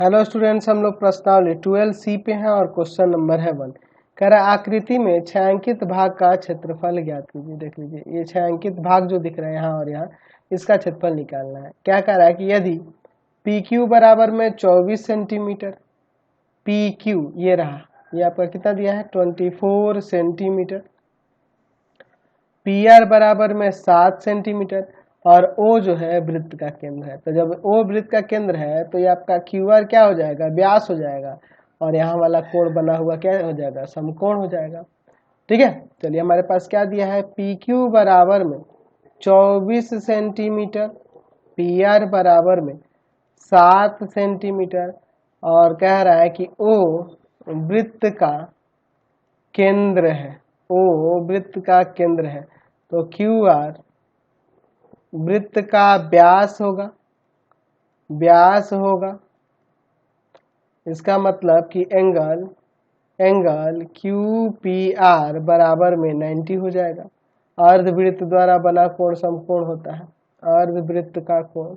Hello students, हम लोग प्रश्नावली 12C पे हैं और क्वेश्चन नंबर है 1। कह रहा है आकृति में छायांकित भाग का क्षेत्रफल ज्ञात कीजिए। देख लीजिए, ये छायांकित भाग जो दिख रहा है यहाँ और यहाँ, इसका क्षेत्रफल निकालना है। क्या कह रहा है कि यदि PQ बराबर में 24 सेंटीमीटर, PQ ये रहा, ये आपका कितना दिया है 24 सेंटीमीटर, PR बराबर में 7 सेंटीमीटर और O जो है वृत्त का केंद्र है। तो जब O वृत्त का केंद्र है तो ये आपका QR क्या हो जाएगा, व्यास हो जाएगा, और यहाँ वाला कोण बना हुआ क्या हो जाएगा, समकोण हो जाएगा। ठीक है, चलिए हमारे पास क्या दिया है, PQ बराबर में 24 सेंटीमीटर, PR बराबर में 7 सेंटीमीटर और कह रहा है कि O वृत्त का केंद्र है, O वृत्त का केंद्र है। तो QR वृत्त का व्यास होगा, इसका मतलब कि एंगल QPR बराबर में 90 हो जाएगा। अर्धवृत्त द्वारा बना कोण समकोण होता है, अर्धवृत्त का कोण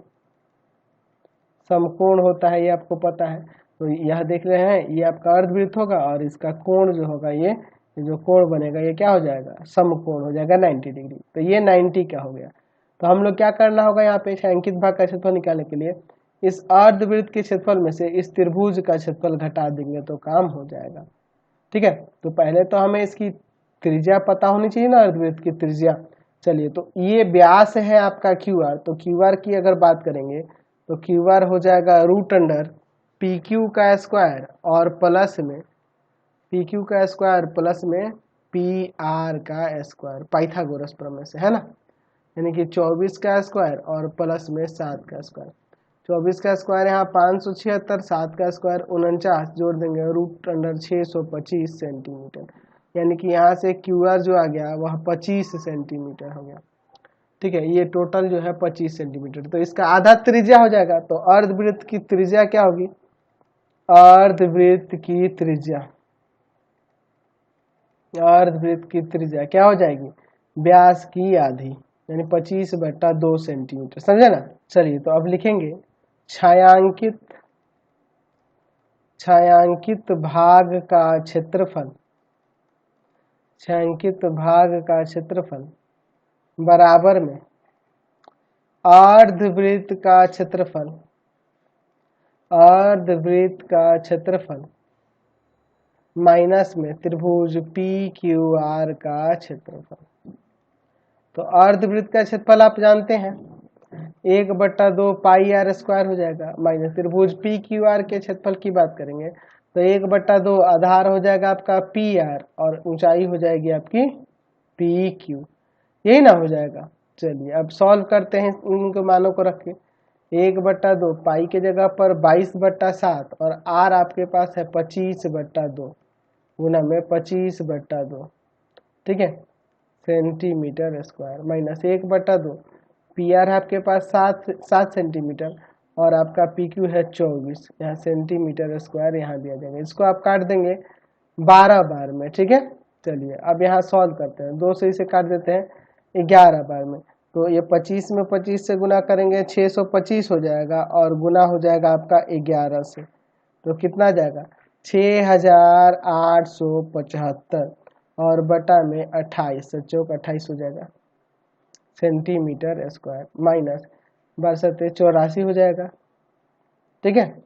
समकोण होता है, ये आपको पता है। तो यह देख रहे हैं, ये आपका अर्धवृत्त होगा और इसका कोण जो होगा, ये जो कोण बनेगा ये क्या हो जाएगा, समकोण हो जाएगा 90 डिग्री। तो ये 90 का हो गया। तो हम लोग क्या करना होगा यहाँ पे छायांकित भाग का क्षेत्रफल निकालने के लिए, इस अर्धवृत्त के क्षेत्रफल में से इस त्रिभुज का क्षेत्रफल घटा देंगे तो काम हो जाएगा। ठीक है, तो पहले तो हमें इसकी त्रिज्या पता होनी चाहिए ना, अर्धवृत्त की त्रिज्या। चलिए, तो ये व्यास है आपका QR, तो QR की अगर बात करेंगे तो QR हो जाएगा √अंडर PQ का स्क्वायर और प्लस में PQ का स्क्वायर प्लस में PR का स्क्वायर, पाइथागोरस प्रमेय से, है ना। यानी कि 24 का स्क्वायर और प्लस में 7 का स्क्वायर। 24 का स्क्वायर यहाँ 576, 7 का स्क्वायर 49, जोड़ देंगे √अंडर 625 सेंटीमीटर। यानी कि यहाँ से QR जो आ गया वह 25 सेंटीमीटर हो गया। ठीक है, ये टोटल जो है 25 सेंटीमीटर, तो इसका आधा त्रिज्या हो जाएगा। तो अर्धवृत्त की त्रिज्या क्या होगी, अर्धवृत्त की त्रिज्या क्या हो जाएगी, व्यास की आधी, यानी 25/2 सेंटीमीटर, समझे ना। चलिए, तो अब लिखेंगे छायांकित भाग का क्षेत्रफल बराबर में अर्धवृत्त का क्षेत्रफल माइनस में त्रिभुज PQR का क्षेत्रफल। तो अर्धवृत्त का क्षेत्रफल आप जानते हैं 1/2 पाई R स्क्वायर हो जाएगा, माइनस त्रिभुज PQR के क्षेत्रफल की बात करेंगे तो 1/2 आधार हो जाएगा आपका PR और ऊंचाई हो जाएगी आपकी PQ, यही ना हो जाएगा। चलिए अब सॉल्व करते हैं इनके मानों को रख के। 1/2 पाई के जगह पर 22/7 और R आपके पास है 25/2 गुना में 25/2, ठीक है, सेंटीमीटर स्क्वायर, माइनस 1/2 PR है आपके पास 7 सेंटीमीटर और आपका PQ है 24, यहाँ सेंटीमीटर स्क्वायर यहाँ दिया जाएगा। इसको आप काट देंगे 12 बार में, ठीक है। चलिए अब यहाँ सॉल्व करते हैं, 2 से इसे काट देते हैं 11 बार में। तो ये 25 में 25 से गुना करेंगे 625 हो जाएगा और गुना हो जाएगा आपका 11 से, तो कितना जाएगा 6875 और बटा में 28, 28 हो जाएगा सेंटीमीटर स्क्वायर, माइनस 82 84 हो जाएगा, ठीक है,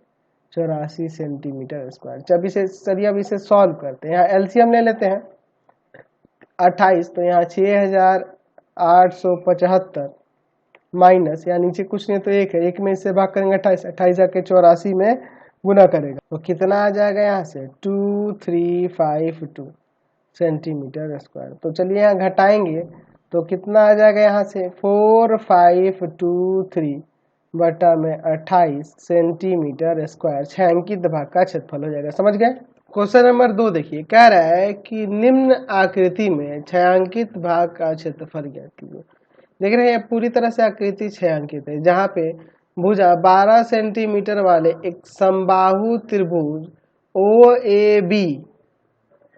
84 सेंटीमीटर स्क्वायर। चलिए अब इसे सॉल्व करते हैं। यहाँ एलसीएम ले लेते हैं 28, तो यहाँ 6875 माइनस, यहाँ नीचे कुछ नहीं तो 1 है, 1 में इससे भाग करेंगे 28, 28 जाके 84 में गुना करेगा तो कितना आ जाएगा यहाँ से 2352 सेंटीमीटर स्क्वायर। तो चलिए यहाँ घटाएंगे तो कितना आ जाएगा यहाँ से 4523 बटा में 28 सेंटीमीटर स्क्वायर छायांकित भाग का क्षेत्रफल हो जाएगा। समझ गए। क्वेश्चन नंबर 2 देखिए, कह रहा है कि निम्न आकृति में छायांकित भाग का क्षेत्रफल ज्ञात कीजिए। देख रहे हैं पूरी तरह से आकृति छायांकित है, जहाँ पे भुजा 12 सेंटीमीटर वाले एक समबाहु त्रिभुज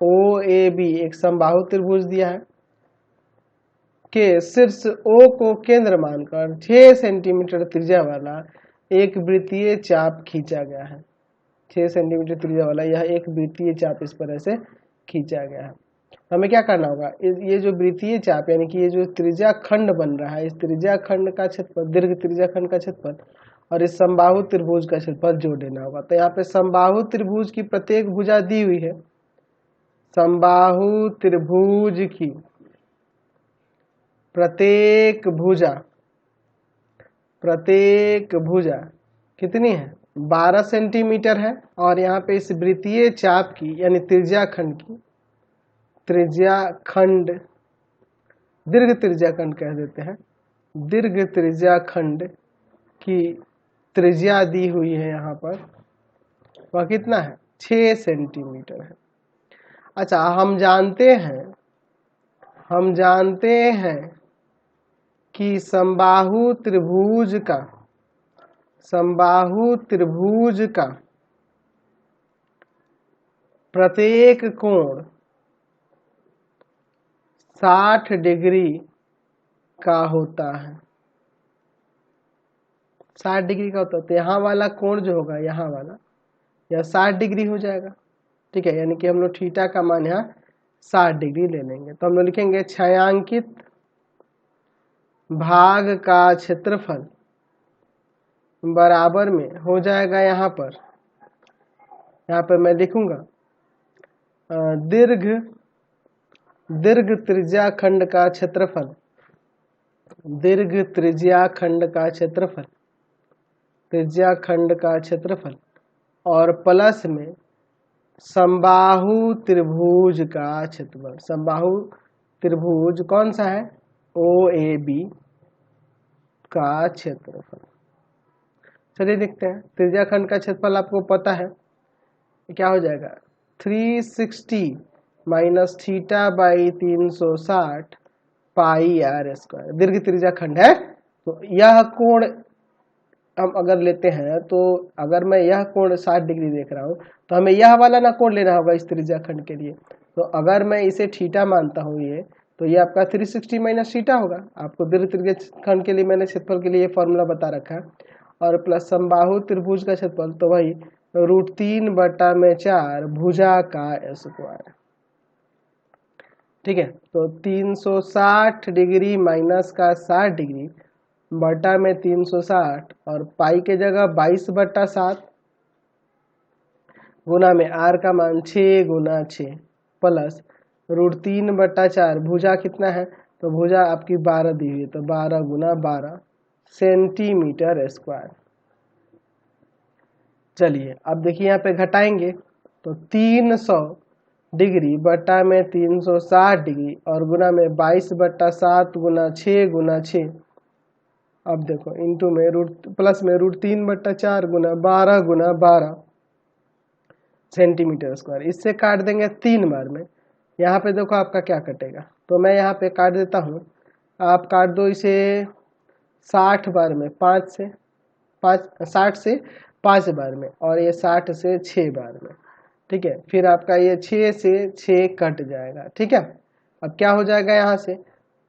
OAB एक समबाहु त्रिभुज दिया है के शीर्ष O को केंद्र मानकर 6 सेंटीमीटर त्रिज्या वाला एक वृत्तीय चाप खींचा गया है। 6 सेंटीमीटर त्रिज्या वाला यह एक वृत्तीय चाप इस पर ऐसे खींचा गया है। हमें क्या करना होगा, ये जो वृत्तीय चाप यानी कि ये जो त्रिज्या खंड बन रहा है, इस त्रिज्या खंड का क्षेत्रफल, दीर्घ त्रिज्या खंड का क्षेत्रफल और इस समबाहु त्रिभुज का क्षेत्रफल जोड़ देना होगा। तो यहाँ पे समबाहु त्रिभुज की प्रत्येक भुजा दी हुई है। समबाहु त्रिभुज की प्रत्येक भुजा कितनी है, 12 सेंटीमीटर है। और यहाँ पे इस वृत्तीय चाप की यानी त्रिज्या खंड की, त्रिज्या खंड, दीर्घ त्रिज्या खंड कह देते हैं, दीर्घ त्रिज्या खंड की त्रिज्या दी हुई है यहाँ पर, वह कितना है, 6 सेंटीमीटर है। अच्छा, हम जानते हैं कि समबाहु त्रिभुज का प्रत्येक कोण 60 डिग्री का होता है, 60 डिग्री का होता है। तो यहाँ वाला कोण जो होगा, यहाँ वाला, यह 60 डिग्री हो जाएगा। ठीक है, यानी कि हम लोग थीटा का मान यहाँ 60 डिग्री ले लेंगे। तो हम लोग लिखेंगे छायांकित भाग का क्षेत्रफल बराबर में हो जाएगा, यहाँ पर मैं लिखूंगा दीर्घ त्रिज्या खंड का क्षेत्रफल, दीर्घ त्रिज्या खंड का क्षेत्रफल, त्रिज्या खंड का क्षेत्रफल और प्लस में समबाहु त्रिभुज का क्षेत्रफल। समबाहु त्रिभुज कौन सा है, OAB का क्षेत्रफल। चलिए देखते हैं, त्रिज्या खंड का क्षेत्रफल आपको पता है क्या हो जाएगा, 360 minus theta by 360 pi r square. दीर्घ त्रिज्या खंड है, तो यह कोण हम अगर लेते हैं, तो अगर मैं यह कोण 60 डिग्री देख रहा हूँ, तो हमें यह वाला ना कोण लेना होगा इस त्रिज्या खंड के लिए। तो अगर मैं इसे थीटा मानता हूँ ये, तो ये आपका 360 माइनस थीटा होगा। आपको दीर्घ त्रिज्या खंड के लिए मैंने क्षेत्रफल के लिए फॉर्मूला बता रखा है। और प्लस समबाहु त्रिभुज का क्षेत्रफल, तो वही √3/4 भुजा का स्क्वायर। ठीक है, तो 360 डिग्री माइनस का 60 डिग्री बटा में 360 और पाई के जगह 22/7 गुना में r का मान 6 गुना 6 प्लस √3/4 भुजा कितना है, तो भुजा आपकी 12 दी हुई है, तो 12 गुना 12 सेंटीमीटर स्क्वायर। चलिए अब देखिए यहाँ पे घटाएंगे, तो 300 डिग्री बटा में 360 डिग्री और गुना में 22/7 गुना 6 गुना 6। अब देखो इंटू में प्लस में √3/4 गुना 12 गुना 12 सेंटीमीटर स्क्वायर। इससे काट देंगे 3 बार में। यहाँ पे देखो आपका क्या कटेगा, तो मैं यहाँ पे काट देता हूँ, आप काट दो इसे 60 बार में, 60 से 5 बार में, और ये 60 से 6 बार में। ठीक है, फिर आपका ये 6 से 6 कट जाएगा। ठीक है, अब क्या हो जाएगा यहाँ से,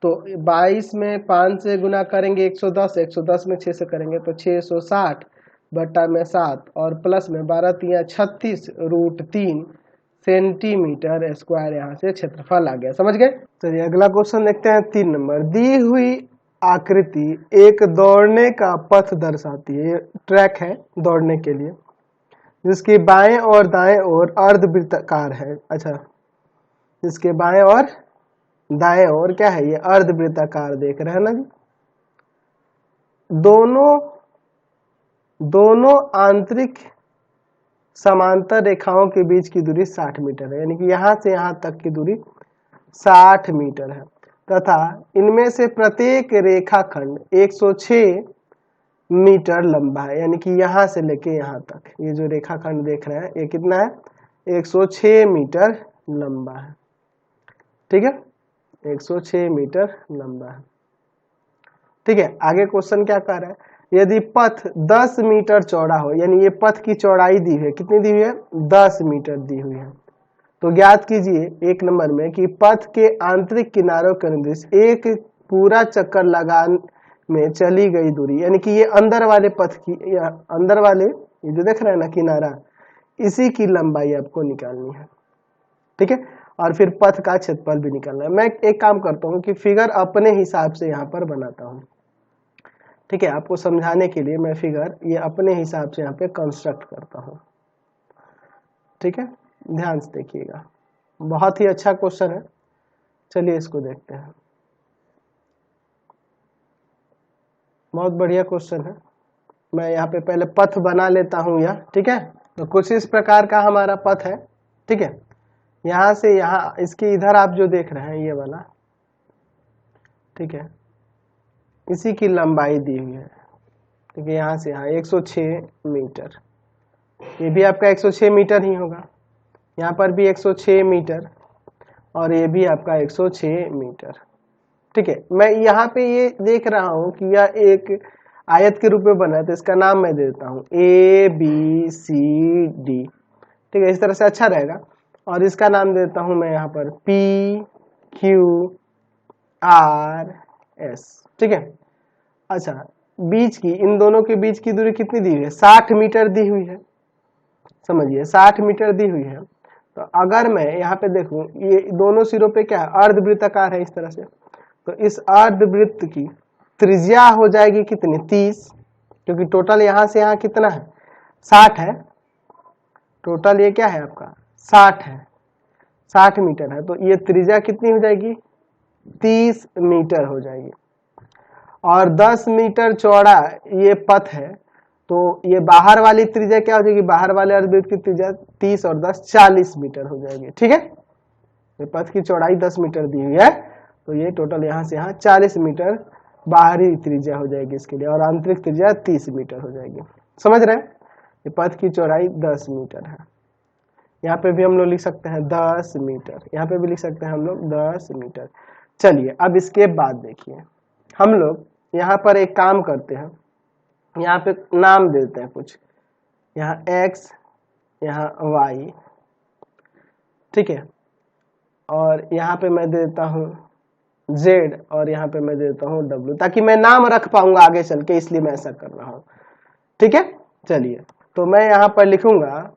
तो 22 में 5 से गुना करेंगे 110, 110 में 6 से करेंगे तो 660 बटा में 7 और प्लस में 12 3 36 √3 सेंटीमीटर स्क्वायर यहाँ से क्षेत्रफल आ गया। समझ गए। चलिए अगला क्वेश्चन देखते हैं, 3 नंबर। दी हुई आकृति एक दौड़ने का पथ दर्शाती है, ये ट्रैक है दौड़ने के लिए, जिसके बाएं और दाएं ओर अर्धवृत्ताकार है। अच्छा, जिसके बाएं और दाएं ओर क्या है, ये अर्धवृत्ताकार देख रहे हैं ना जी। दोनों आंतरिक समांतर रेखाओं के बीच की दूरी 60 मीटर है, यानी कि यहां से यहां तक की दूरी 60 मीटर है, तथा इनमें से प्रत्येक रेखाखंड 106 मीटर लंबा है, यानी कि यहां से लेके यहां तक ये जो रेखाखंड देख रहे हैं ये कितना है, 106 मीटर लंबा है। ठीक है, 106 मीटर लंबा है। ठीक है, आगे क्वेश्चन क्या कह रहा है, यदि पथ 10 मीटर चौड़ा हो, यानी ये पथ की चौड़ाई दी हुई है, कितनी दी हुई है, 10 मीटर दी हुई है, तो ज्ञात कीजिए 1 नंबर में कि पथ के आंतरिक किनारों के अनुदिश एक पूरा चक्कर लगाने में चली गई दूरी, यानी कि ये अंदर वाले पथ की, अंदर वाले ये जो देख रहे हैं ना किनारा, इसी की लंबाई आपको निकालनी है, ठीक है। और फिर पथ का क्षेत्रफल भी निकालना है। मैं एक काम करता हूँ कि फिगर अपने हिसाब से यहाँ पर बनाता हूँ, ठीक है। आपको समझाने के लिए मैं फिगर ये अपने हिसाब से यहाँ पे कंस्ट्रक्ट करता हूँ, ठीक है। ध्यान से देखिएगा, बहुत ही अच्छा क्वेश्चन है। चलिए इसको देखते हैं। बहुत बढ़िया क्वेश्चन है। मैं यहाँ पे पहले पथ बना लेता हूँ यह, ठीक है। तो कुछ इस प्रकार का हमारा पथ है, ठीक है। यहाँ से यहाँ, इसके इधर आप जो देख रहे हैं ये वाला, ठीक है, इसी की लंबाई दी हुई है, ठीक है। यहाँ से यहाँ 106 मीटर, ये भी आपका 106 मीटर ही होगा। यहाँ पर भी 106 मीटर और ये भी आपका 106 मीटर, ठीक है। मैं यहाँ पे ये देख रहा हूँ कि यह एक आयत के रूप में बना है, तो इसका नाम मैं दे देता हूँ ABCD, ठीक है। इस तरह से अच्छा रहेगा। और इसका नाम देता हूँ मैं यहाँ पर PQRS, ठीक है। अच्छा, बीच की, इन दोनों के बीच की दूरी कितनी दी हुई है? 60 मीटर दी हुई है, समझिए 60 मीटर दी हुई है। तो अगर मैं यहाँ पे देखूं, ये दोनों सिरों पे क्या है? अर्धवृत्ताकार है इस तरह से। तो इस अर्धवृत्त की त्रिज्या हो जाएगी कितनी? 30, क्योंकि टोटल यहाँ से यहाँ कितना है? 60 है। टोटल ये क्या है आपका? 60 है, 60 मीटर है। तो ये त्रिज्या कितनी हो जाएगी? 30 मीटर हो जाएगी। और 10 मीटर चौड़ा ये पथ है, तो ये बाहर वाली त्रिज्या क्या हो जाएगी? बाहर वाले अर्धवृत्त की त्रिज्या 30 और 10 40 मीटर हो जाएगी, ठीक है। ये पथ की चौड़ाई 10 मीटर दी हुई है, तो ये टोटल यहाँ से यहाँ 40 मीटर बाहरी त्रिज्या हो जाएगी इसके लिए, और आंतरिक त्रिज्या 30 मीटर हो जाएगी। समझ रहे हैं? ये पथ की चौड़ाई 10 मीटर है। यहाँ पे भी हम लोग लिख सकते हैं 10 मीटर, यहाँ पे भी लिख सकते हैं हम लोग 10 मीटर। चलिए अब इसके बाद देखिए, हम लोग यहाँ पर एक काम करते हैं, यहाँ पे नाम देते हैं कुछ, यहाँ x, यहाँ y, ठीक है। और यहाँ पे मैं देता हूँ z, और यहाँ पे मैं देता हूँ w, ताकि मैं नाम रख पाऊंगा आगे चल के, इसलिए मैं ऐसा कर रहा हूँ, ठीक है। चलिए, तो मैं यहाँ पर लिखूंगा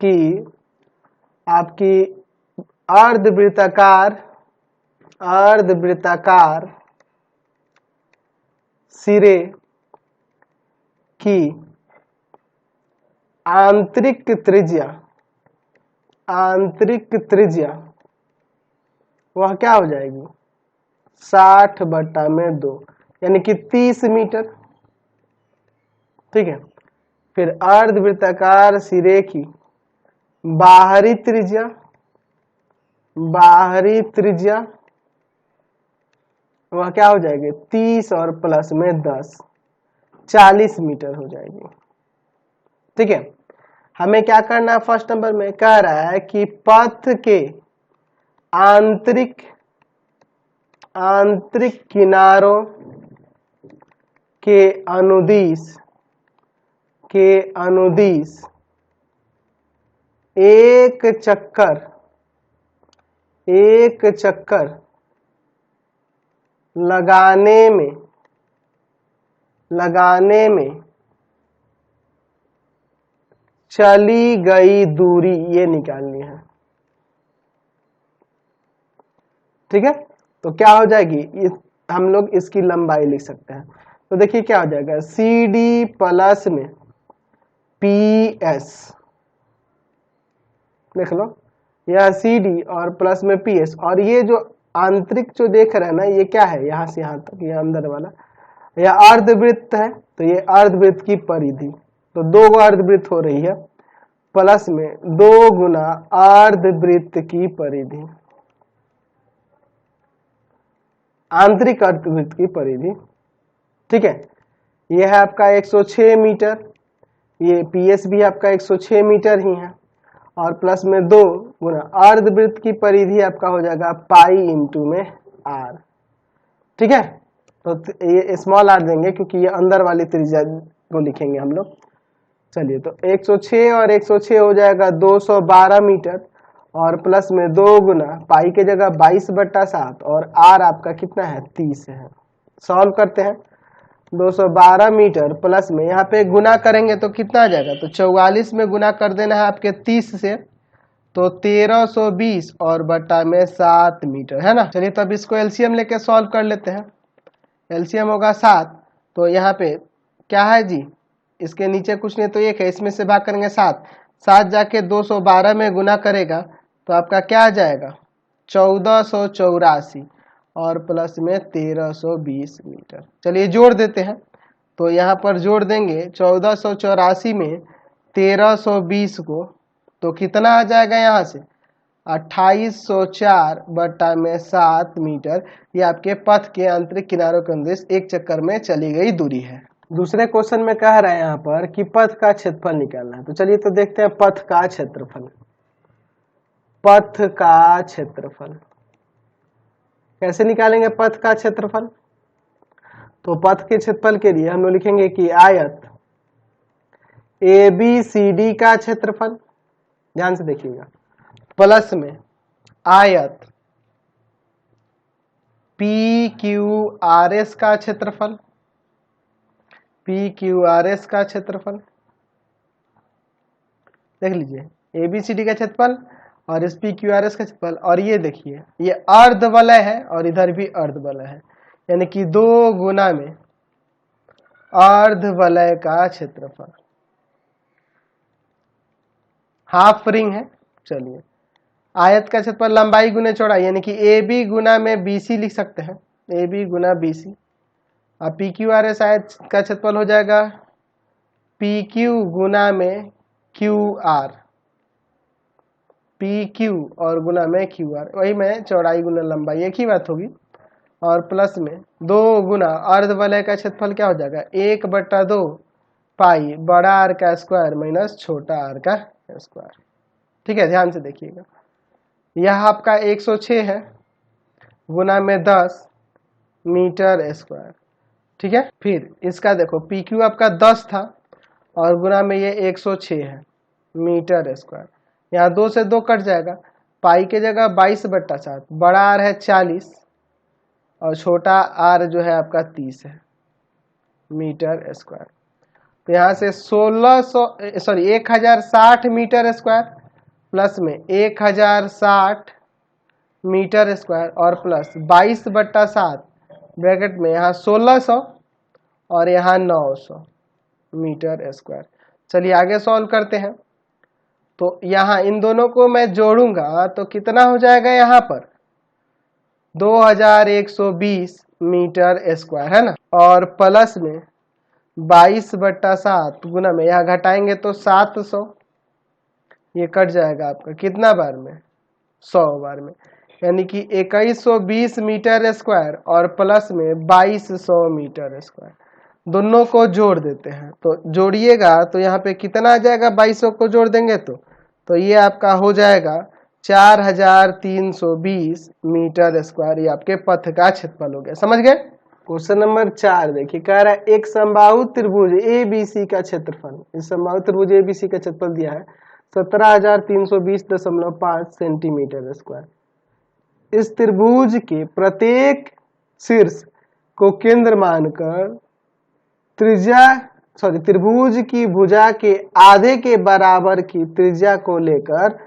कि आपकी अर्धवृत्ताकार सिरे की आंतरिक त्रिज्या वह क्या हो जाएगी? 60/2, यानी कि 30 मीटर, ठीक है। फिर अर्धवृत्ताकार सिरे की बाहरी त्रिज्या वह क्या हो जाएगी? 30 और प्लस में 10, 40 मीटर हो जाएगी, ठीक है। हमें क्या करना है? फर्स्ट नंबर में कह रहा है कि पथ के आंतरिक किनारों के अनुदिश एक चक्कर लगाने में चली गई दूरी ये निकालनी है, ठीक है। तो क्या हो जाएगी? हम लोग इसकी लंबाई लिख सकते हैं। तो देखिए क्या हो जाएगा, CD प्लस में PS, देख लो, यह CD और प्लस में PS, और ये जो आंतरिक जो देख रहे हैं ना, ये क्या है? यहाँ से यहाँ तक, ये अंदर वाला, यह अर्धवृत्त है, तो ये अर्धवृत्त की परिधि, तो 2 अर्धवृत्त हो रही है, प्लस में 2 गुना अर्धवृत्त की परिधि, आंतरिक अर्धवृत्त की परिधि, ठीक है। यह है आपका 106 मीटर, ये PS भी आपका 106 मीटर ही है, और प्लस में 2 गुना अर्धवृत्त की परिधि आपका हो जाएगा पाई इंटू में r, ठीक है। तो ये स्मॉल r देंगे क्योंकि ये अंदर वाली त्रिज्या को लिखेंगे हम लोग। चलिए, तो 106 और 106 हो जाएगा 212 मीटर, और प्लस में 2 गुना पाई के जगह 22/7, और r आपका कितना है? 30 है। सॉल्व करते हैं, 212 मीटर प्लस में यहाँ पे गुना करेंगे तो कितना आ जाएगा, तो 44 में गुना कर देना है आपके 30 से, तो 1320 और बटा में 7 मीटर, है ना। चलिए तब इसको एलसीएम लेके सॉल्व कर लेते हैं। एलसीएम होगा 7, तो यहाँ पे क्या है जी, इसके नीचे कुछ नहीं तो 1 है, इसमें से भाग करेंगे 7, 7 जाके 212 में गुना करेगा तो आपका क्या आ जाएगा 1484 और प्लस में 1320 मीटर। चलिए जोड़ देते हैं, तो यहाँ पर जोड़ देंगे 1484 में 1320 को, तो कितना आ जाएगा यहाँ से 2804 बटा में 7 मीटर। ये आपके पथ के आंतरिक किनारों के अनुदेश एक चक्कर में चली गई दूरी है। दूसरे क्वेश्चन में कह रहे हैं यहाँ पर कि पथ का क्षेत्रफल निकालना है। तो चलिए तो देखते हैं पथ का क्षेत्रफल। पथ का क्षेत्रफल कैसे निकालेंगे पथ का क्षेत्रफल, तो पथ के क्षेत्रफल के लिए हम लोग लिखेंगे कि आयत ABCD का क्षेत्रफल, ध्यान से देखिएगा, प्लस में आयत PQRS का क्षेत्रफल, PQRS का क्षेत्रफल देख लीजिए, ABCD का क्षेत्रफल और इस PQRS का क्षेत्रफल, और ये देखिए ये अर्धवलय है और इधर भी अर्धवलय है, यानी कि 2 गुना में अर्धवलय का क्षेत्रफल, हाफ रिंग है। चलिए आयत का क्षेत्रफल लंबाई गुना चौड़ाई, यानी कि AB गुना में BC लिख सकते हैं, AB गुना BC। अब PQRS आयत का क्षेत्रफल हो जाएगा PQ गुना में QR, PQ और गुना में QR, वही में चौड़ाई गुना लंबाई एक ही बात होगी, और प्लस में 2 गुना अर्धवलय का क्षेत्रफल क्या हो जाएगा 1/2 पाई बड़ा R का स्क्वायर माइनस छोटा r का स्क्वायर। ठीक है, ध्यान से देखिएगा, यह आपका 106 है गुना में 10 मीटर स्क्वायर। ठीक है, फिर इसका देखो PQ आपका 10 था और गुना में ये 106 है मीटर स्क्वायर, यहाँ 2 से 2 कट जाएगा, पाई के जगह 22/7, बड़ा R है 40 और छोटा R जो है आपका 30 है मीटर स्क्वायर। तो यहाँ से 1060 मीटर स्क्वायर प्लस में 1060 मीटर स्क्वायर और प्लस 22/7 ब्रैकेट में यहाँ 1600 और यहाँ 900 मीटर स्क्वायर। चलिए आगे सॉल्व करते हैं, तो यहाँ इन दोनों को मैं जोड़ूंगा तो कितना हो जाएगा यहाँ पर 2120 मीटर स्क्वायर, है ना, और प्लस में 22/7 गुना में यहाँ घटाएंगे तो 700, ये कट जाएगा आपका कितना बार में 100 बार में, यानी कि 2120 मीटर स्क्वायर और प्लस में 2200 मीटर स्क्वायर। दोनों को जोड़ देते हैं, तो जोड़िएगा तो यहाँ पे कितना आ जाएगा 2200 को जोड़ देंगे तो ये आपका हो जाएगा 4320 मीटर स्क्वायर। ये आपके पथ का क्षेत्रफल हो गया, समझ गए। क्वेश्चन नंबर 4 देखिए, कह रहा है एक समबाहु त्रिभुज ABC का क्षेत्रफल, इस समबाहु त्रिभुज ABC का क्षेत्रफल दिया है 17,320.5 सेंटीमीटर स्क्वायर। इस त्रिभुज के प्रत्येक शीर्ष को केंद्र मानकर त्रिभुज की भुजा के आधे के बराबर की त्रिज्या को लेकर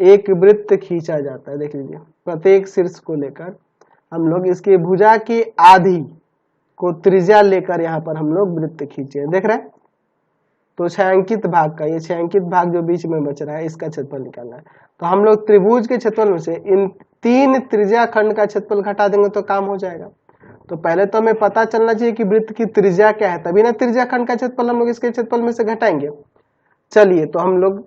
एक वृत्त खींचा जाता है। देख लीजिए, प्रत्येक शीर्ष को लेकर हम लोग इसके भुजा की आधी को त्रिज्या लेकर यहाँ पर हम लोग वृत्त खींचे, देख रहे हैं। तो छायांकित भाग का, ये छायांकित भाग जो बीच में बच रहा है इसका क्षेत्रफल निकालना है। तो हम लोग त्रिभुज के क्षेत्रफल में से इन 3 त्रिज्या खंड का क्षेत्रफल घटा देंगे तो काम हो जाएगा। तो पहले तो हमें पता चलना चाहिए कि वृत्त की त्रिज्या क्या है, तभी ना त्रिज्या खंड का क्षेत्रफल हम लोग इसके क्षेत्रफल में से घटाएंगे। चलिए तो हम लोग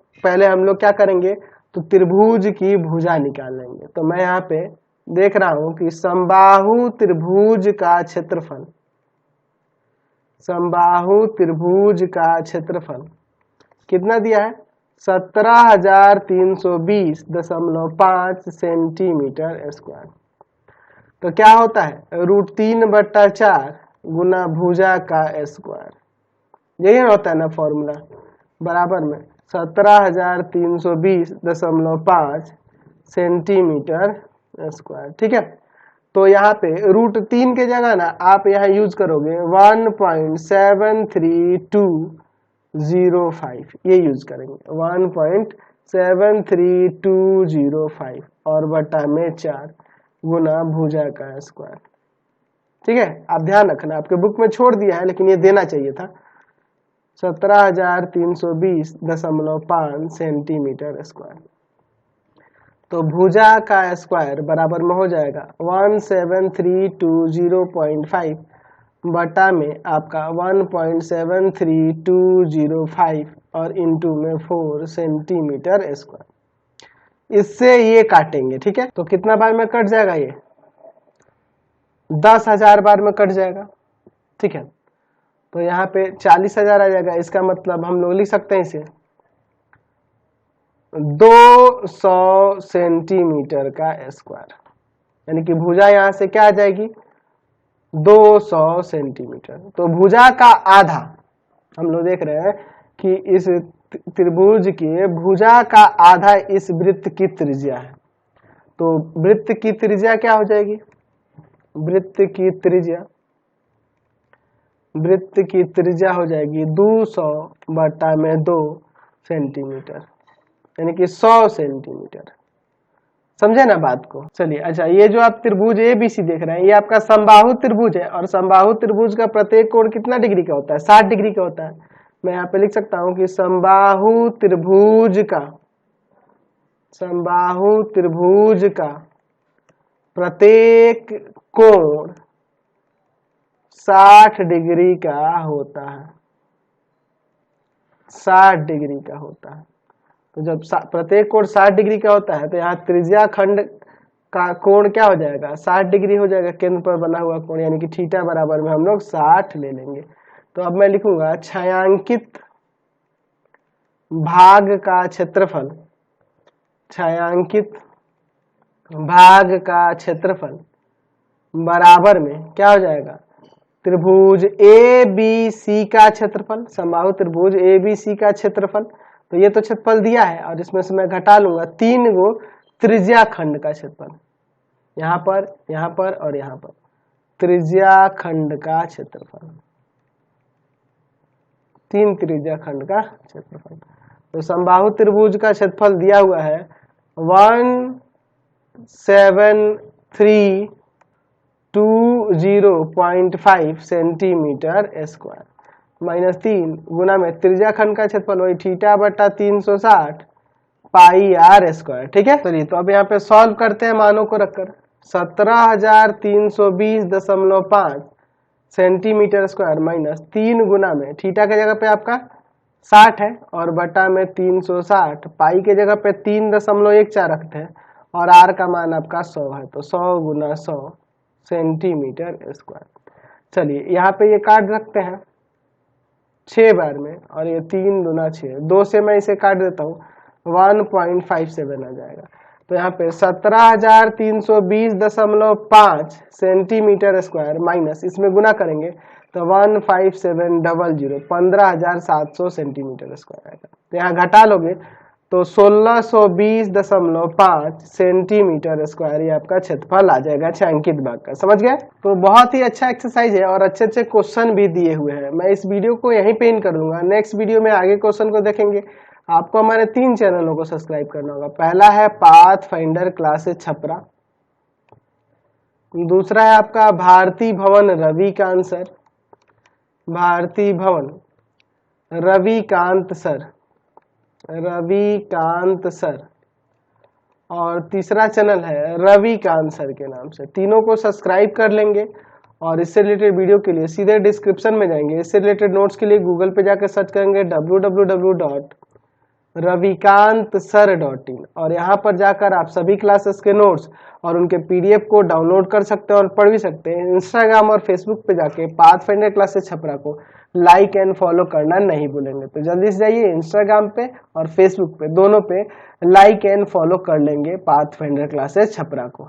क्या करेंगे, तो त्रिभुज की भुजा निकाल लेंगे। तो मैं यहाँ पे देख रहा हूं कि समबाहु त्रिभुज का क्षेत्रफल, समबाहु त्रिभुज का क्षेत्रफल कितना दिया है 17,320.5 सेंटीमीटर स्क्वायर। तो क्या होता है √3/4 गुना भुजा का स्क्वायर, यही होता है ना फॉर्मूला, बराबर में 17,320.5 सेंटीमीटर स्क्वायर। ठीक है, तो यहाँ पे √3 के जगह ना आप यहाँ यूज करोगे 1.73205, ये यूज करेंगे 1.73205 और बटा में 4 गुना भुजा का स्क्वायर। ठीक है, आप ध्यान रखना, आपके बुक में छोड़ दिया है लेकिन ये देना चाहिए था। 17,320.5 सेंटीमीटर स्क्वायर। तो भुजा का स्क्वायर बराबर में हो जाएगा 17320.5 बटा में आपका 1.73205 और इंटू में 4 सेंटीमीटर स्क्वायर। इससे ये काटेंगे। ठीक है, तो कितना बार में कट जाएगा, ये 10,000 बार में कट जाएगा। ठीक है, तो यहाँ पे 40,000 आ जाएगा। इसका मतलब हम लोग लिख सकते हैं इसे 200 सेंटीमीटर का स्क्वायर, यानी कि भुजा यहाँ से क्या आ जाएगी 200 सेंटीमीटर। तो भुजा का आधा, हम लोग देख रहे हैं कि इस त्रिभुज के भुजा का आधा इस वृत्त की त्रिज्या है। तो वृत्त की त्रिज्या क्या हो जाएगी, वृत्त की त्रिज्या हो जाएगी 200 बटा में 2 सेंटीमीटर, यानी कि 100 सेंटीमीटर। समझे ना बात को। चलिए, अच्छा, ये जो आप त्रिभुज ABC देख रहे हैं, ये आपका समबाहु त्रिभुज है और समबाहु त्रिभुज का प्रत्येक कोण कितना डिग्री का होता है, 60 डिग्री का होता है। मैं यहाँ पे लिख सकता हूँ कि समबाहु त्रिभुज का प्रत्येक कोण 60 डिग्री का होता है, 60 डिग्री का होता है। तो जब प्रत्येक कोण 60 डिग्री का होता है तो यहाँ त्रिज्या खंड का कोण क्या हो जाएगा 60 डिग्री हो जाएगा, केंद्र पर बना हुआ कोण, यानी कि थीटा बराबर में हम लोग 60 ले लेंगे। तो अब मैं लिखूंगा छायांकित भाग का क्षेत्रफल, छायांकित भाग का क्षेत्रफल बराबर में क्या हो जाएगा त्रिभुज ABC का क्षेत्रफल, समबाहु त्रिभुज ABC का क्षेत्रफल। तो ये तो क्षेत्रफल दिया है और इसमें से मैं घटा लूंगा 3 गो त्रिज्या खंड का क्षेत्रफल, यहाँ पर और यहाँ पर त्रिज्या खंड का क्षेत्रफल, 3 त्रिज्या खंड का क्षेत्रफल। तो समबाहु त्रिभुज का क्षेत्रफल दिया हुआ है 17320.5 सेंटीमीटर स्क्वायर माइनस 3 गुना में त्रिज्या खंड का क्षेत्रफल वही थीटा बटा 360 पाई r स्क्वायर। ठीक है, चलिए तो अब यहाँ पे सॉल्व करते हैं मानों को रखकर। 17,320.5 सेंटीमीटर स्क्वायर माइनस 3 गुना में थीटा के जगह पे आपका 60 है और बटा में 360, पाई के जगह पे 3.14 रखते हैं और r का मान आपका 100 है, तो 100 गुना 100 सेंटीमीटर स्क्वायर। चलिए यहाँ पे ये काट रखते हैं 6 बार में और ये 3 दूना 6, 2 से मैं इसे काट देता हूँ 1.57 आ जाएगा। तो यहाँ पे 17,320.5 सेंटीमीटर स्क्वायर माइनस इसमें गुना करेंगे तो 15700 15,700 सेंटीमीटर स्क्वायर आएगा। तो यहाँ घटा लोगे तो 1620.5 सेंटीमीटर स्क्वायर ये आपका क्षेत्रफल आ जाएगा छायांकित भाग का। समझ गए? तो बहुत ही अच्छा एक्सरसाइज है और अच्छे अच्छे क्वेश्चन भी दिए हुए हैं। मैं इस वीडियो को यहीं पे एंड कर दूंगा, नेक्स्ट वीडियो में आगे क्वेश्चन को देखेंगे। आपको हमारे 3 चैनलों को सब्सक्राइब करना होगा। पहला है पाथफाइंडर क्लासेस छपरा, दूसरा है आपका भारती भवन रविकांत सर, भारती भवन रविकांत सर, और तीसरा चैनल है रविकांत सर के नाम से। तीनों को सब्सक्राइब कर लेंगे और इससे रिलेटेड वीडियो के लिए सीधे डिस्क्रिप्शन में जाएंगे। इससे रिलेटेड नोट्स के लिए गूगल पे जाकर सर्च करेंगे www.ravikantsir.in और यहाँ पर जाकर आप सभी क्लासेस के नोट्स और उनके PDF को डाउनलोड कर सकते हैं और पढ़ भी सकते हैं। इंस्टाग्राम और फेसबुक पे जाके पाथफाइंडर क्लासेस छपरा को लाइक एंड फॉलो करना नहीं भूलेंगे। तो जल्दी से जाइए इंस्टाग्राम पे और फेसबुक पे, दोनों पे लाइक एंड फॉलो कर लेंगे पाथफाइंडर क्लासेस छपरा को।